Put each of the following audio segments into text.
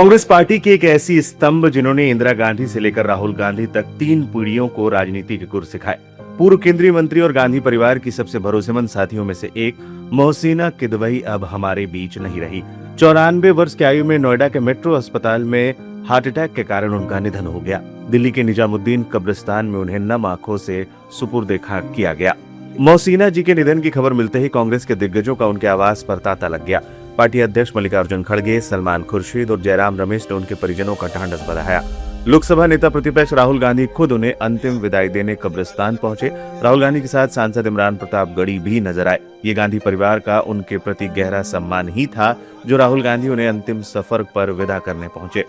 Congress party की एक ऐसी स्तंभ जिन्होंने इंदिरा गांधी से लेकर राहुल गांधी तक 3 पीढ़ियों को राजनीति के गुर सिखाए। पूर्व केंद्रीय मंत्री और गांधी परिवार की सबसे भरोसेमंद साथियों में से एक मोहसिना किदवई अब हमारे बीच नहीं रही। 94 वर्ष की आयु में नोएडा के मेट्रो अस्पताल में हार्ट अटैक के कारण उनका निधन हो गया। दिल्ली के निजामुद्दीन कब्रिस्तान में उन्हें नम आंखों से सुपुर्द खाक किया गया। मोहसिना जी के निधन की खबर मिलते ही कांग्रेस के दिग्गजों का उनके आवास पर तांता लग गया। पार्टी अध्यक्ष मल्लिकार्जुन खड़गे, सलमान खुर्शीद और जयराम रमेश ने उनके परिजनों का ढांढस बंधाया। लोकसभा नेता प्रतिपक्ष राहुल गांधी खुद उन्हें अंतिम विदाई देने कब्रिस्तान पहुंचे। राहुल गांधी के साथ सांसद इमरान प्रताप गढ़ी भी नजर आए। ये गांधी परिवार का उनके प्रति गहरा सम्मान ही था जो राहुल गांधी उन्हें अंतिम सफर पर विदा करने पहुंचे।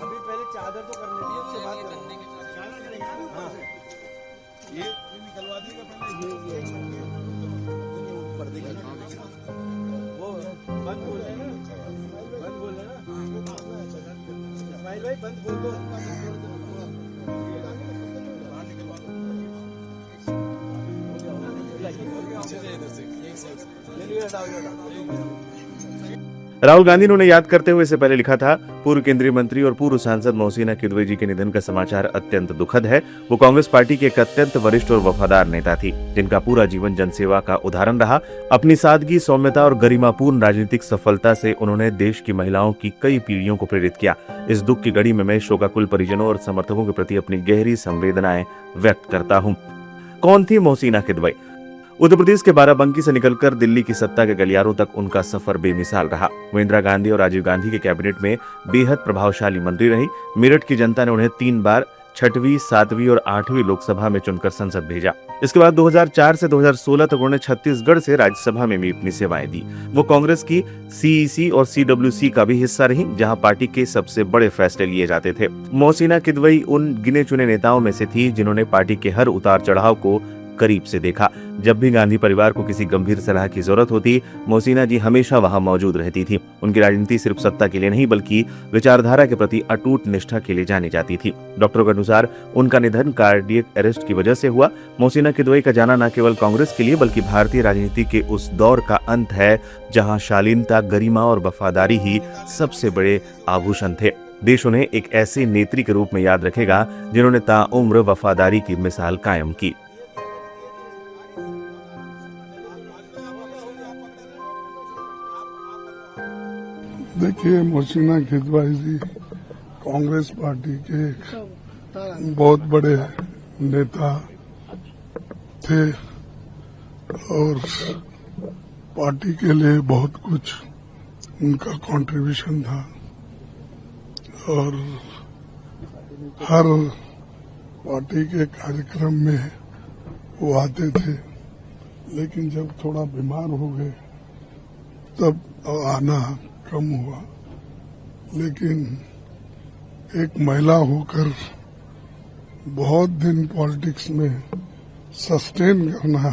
अभी पहले चादर तो करने दी, उससे बात करने के हाँ ये निकलवा दी का पहले ये पर्दे का वो बंद बोल रहे हैं ना इस्माइल भाई बंद बोल दो। राहुल गांधी ने उन्हें याद करते हुए इससे पहले लिखा था, पूर्व केंद्रीय मंत्री और पूर्व सांसद मोहसिना किदवई जी के निधन का समाचार अत्यंत दुखद है। वो कांग्रेस पार्टी की एक अत्यंत वरिष्ठ और वफादार नेता थी, जिनका पूरा जीवन जनसेवा का उदाहरण रहा। अपनी सादगी, सौम्यता और गरिमापूर्ण राजनीतिक सफलता से उन्होंने देश की महिलाओं की कई पीढ़ियों को प्रेरित किया। इस दुख की घड़ी में मैं शोकाकुल परिजनों और समर्थकों के प्रति अपनी गहरी संवेदनाएं व्यक्त करता हूँ। कौन थी मोहसिना किदवई? उत्तर प्रदेश के बाराबंकी से निकलकर दिल्ली की सत्ता के गलियारों तक उनका सफर बेमिसाल रहा। वो इंदिरा गांधी और राजीव गांधी के कैबिनेट में बेहद प्रभावशाली मंत्री रही। मेरठ की जनता ने उन्हें 3 बार 6वीं, 7वीं और 8वीं लोकसभा में चुनकर संसद भेजा। इसके बाद 2004 से 2016 तक उन्होंने छत्तीसगढ़ से राज्यसभा में भी अपनी सेवाएं दी। वो कांग्रेस की सीईसी और सीडब्ल्यूसी का भी हिस्सा रही, जहां पार्टी के सबसे बड़े फैसले लिए जाते थे। मोहसिना किदवई उन गिने चुने नेताओं में से थी जिन्होंने पार्टी के हर उतार चढ़ाव को करीब से देखा। जब भी गांधी परिवार को किसी गंभीर सलाह की जरूरत होती, मोहसिना जी हमेशा वहां मौजूद रहती थी। उनकी राजनीति सिर्फ सत्ता के लिए नहीं बल्कि विचारधारा के प्रति अटूट निष्ठा के लिए जानी जाती थी। डॉक्टरों के अनुसार उनका निधन कार्डियक अरेस्ट की वजह से हुआ। मोहसिना किदवई का जाना न केवल कांग्रेस के लिए बल्कि भारतीय राजनीति के उस दौर का अंत है जहां शालीनता, गरिमा और वफादारी ही सबसे बड़े आभूषण थे। देश उन्हें एक ऐसे नेत्री के रूप में याद रखेगा जिन्होंने ताउम्र वफादारी की मिसाल कायम की। देखिए, मोहसिना किदवई जी कांग्रेस पार्टी के बहुत बड़े नेता थे और पार्टी के लिए बहुत कुछ उनका कंट्रीब्यूशन था और हर पार्टी के कार्यक्रम में वो आते थे, लेकिन जब थोड़ा बीमार हो गए तब आना कम हुआ। लेकिन एक महिला होकर बहुत दिन पॉलिटिक्स में सस्टेन करना,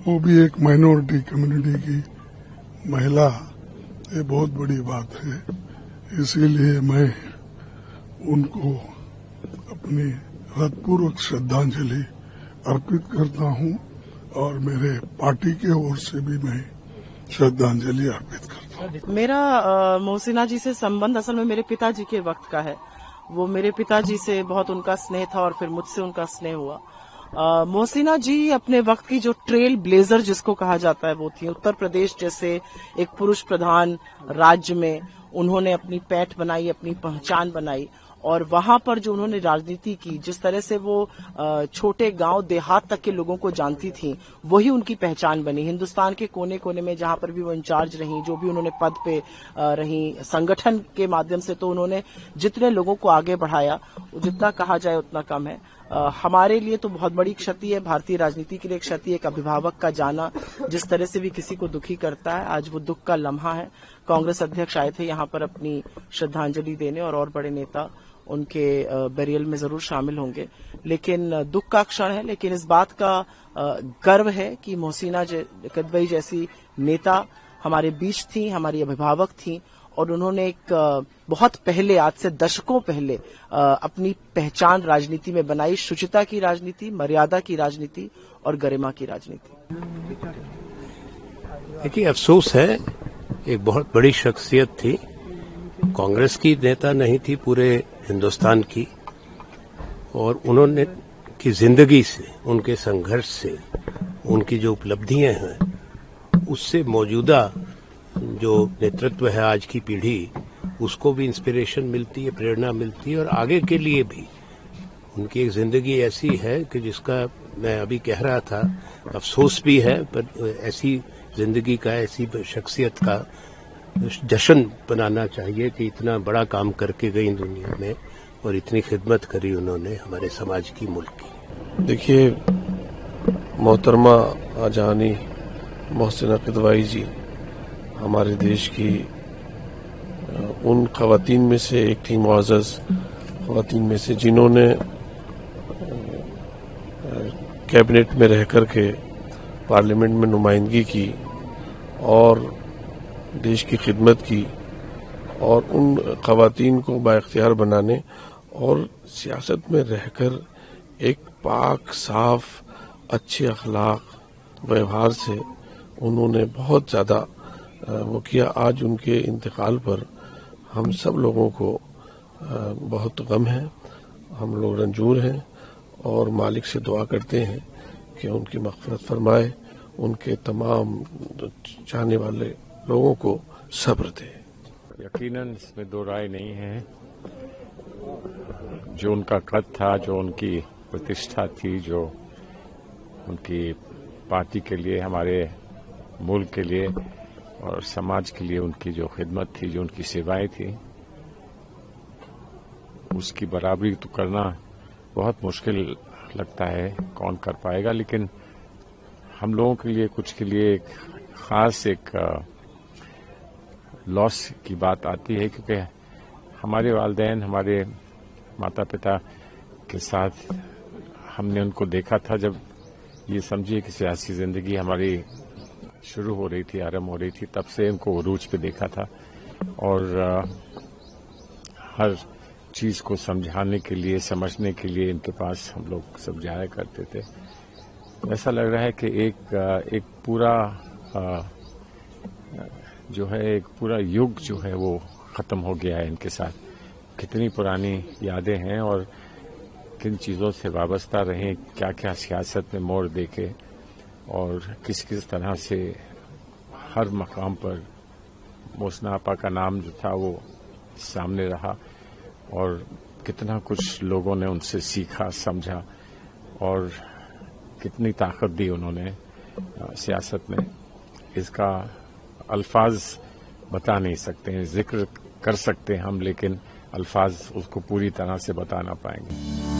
वो भी एक माइनॉरिटी कम्युनिटी की महिला, ये बहुत बड़ी बात है। इसीलिए मैं उनको अपनी हृदयपूर्वक श्रद्धांजलि अर्पित करता हूं और मेरे पार्टी की ओर से भी मैं श्रद्धांजलि अर्पित करता हूं। मेरा मोहसिना जी से संबंध असल में मेरे पिताजी के वक्त का है। वो मेरे पिताजी से बहुत उनका स्नेह था और फिर मुझसे उनका स्नेह हुआ। मोहसिना जी अपने वक्त की जो ट्रेल ब्लेजर जिसको कहा जाता है वो थी। उत्तर प्रदेश जैसे एक पुरुष प्रधान राज्य में उन्होंने अपनी पैठ बनाई, अपनी पहचान बनाई और वहां पर जो उन्होंने राजनीति की, जिस तरह से वो छोटे गांव देहात तक के लोगों को जानती थी, वही उनकी पहचान बनी। हिंदुस्तान के कोने कोने में जहां पर भी वो इंचार्ज रही, जो भी उन्होंने पद पे रही, संगठन के माध्यम से तो उन्होंने जितने लोगों को आगे बढ़ाया, जितना कहा जाए उतना कम है। हमारे लिए तो बहुत बड़ी क्षति है, भारतीय राजनीति के लिए क्षति, एक अभिभावक का जाना जिस तरह से भी किसी को दुखी करता है। आज वो दुख का लम्हा है। कांग्रेस अध्यक्ष आए थे यहाँ पर अपनी श्रद्धांजलि देने और बड़े नेता उनके बेरियल में जरूर शामिल होंगे, लेकिन दुख का क्षण है। लेकिन इस बात का गर्व है कि मोहसिना किदवई जैसी नेता हमारे बीच थी, हमारी अभिभावक थी और उन्होंने एक बहुत पहले, आज से दशकों पहले अपनी पहचान राजनीति में बनाई, शुचिता की राजनीति, मर्यादा की राजनीति और गरिमा की राजनीति। देखिए, अफसोस है, एक बहुत बड़ी शख्सियत थी, कांग्रेस की नेता नहीं थी, पूरे हिंदुस्तान की, और उन्होंने की जिंदगी से, उनके संघर्ष से, उनकी जो उपलब्धियां हैं, उससे मौजूदा जो नेतृत्व है आज की पीढ़ी, उसको भी इंस्पिरेशन मिलती है, प्रेरणा मिलती है, और आगे के लिए भी उनकी एक जिंदगी ऐसी है कि जिसका मैं अभी कह रहा था, अफसोस भी है, पर ऐसी जिंदगी का, ऐसी शख्सियत का जश्न बनाना चाहिए कि इतना बड़ा काम करके गई दुनिया में और इतनी खिदमत करी उन्होंने हमारे समाज की, मुल्क की। देखिए, मोहतरमा आजानी मोहसिना किदवाई जी हमारे देश की उन खवातीन में से एक थी, मुआज़्ज़ज़ खवातीन में से, जिन्होंने कैबिनेट में रह करके पार्लियामेंट में नुमाइंदगी की और देश की खिदमत की, और उन खवातीन को बाइख्तियार बनाने और सियासत में रहकर एक पाक, साफ, अच्छे अखलाक व्यवहार से उन्होंने बहुत ज़्यादा वो किया। आज उनके इंतकाल पर हम सब लोगों को बहुत गम है, हम लोग रंजूर हैं और मालिक से दुआ करते हैं कि उनकी मग़फ़िरत फरमाए, उनके तमाम चाहने वाले लोगों को सब्र दे। यकीनन इसमें दो राय नहीं है। जो उनका कद था, जो उनकी प्रतिष्ठा थी, जो उनकी पार्टी के लिए, हमारे मुल्क के लिए और समाज के लिए उनकी जो खिदमत थी, जो उनकी सेवाएं थी, उसकी बराबरी तो करना बहुत मुश्किल लगता है, कौन कर पाएगा। लेकिन हम लोगों के लिए, कुछ के लिए एक खास एक लॉस की बात आती है, क्योंकि हमारे वालिदैन, हमारे माता पिता के साथ हमने उनको देखा था जब ये समझिए कि सियासी जिंदगी हमारी शुरू हो रही थी, आरंभ हो रही थी, तब से इनको उरूज पे देखा था और हर चीज को समझाने के लिए, समझने के लिए इनके पास हम लोग सब जाया करते थे। ऐसा लग रहा है कि एक पूरा जो है, एक पूरा युग जो है वो खत्म हो गया है इनके साथ। कितनी पुरानी यादें हैं और किन चीज़ों से वाबस्ता रहे, क्या क्या सियासत में मोड़ देके और किस किस तरह से हर मकाम पर मोहसिना आपा का नाम जो था वो सामने रहा और कितना कुछ लोगों ने उनसे सीखा, समझा और कितनी ताकत दी उन्होंने सियासत में। इसका अल्फाज बता नहीं सकते हैं, जिक्र कर सकते हैं हम, लेकिन अल्फाज उसको पूरी तरह से बता ना पाएंगे।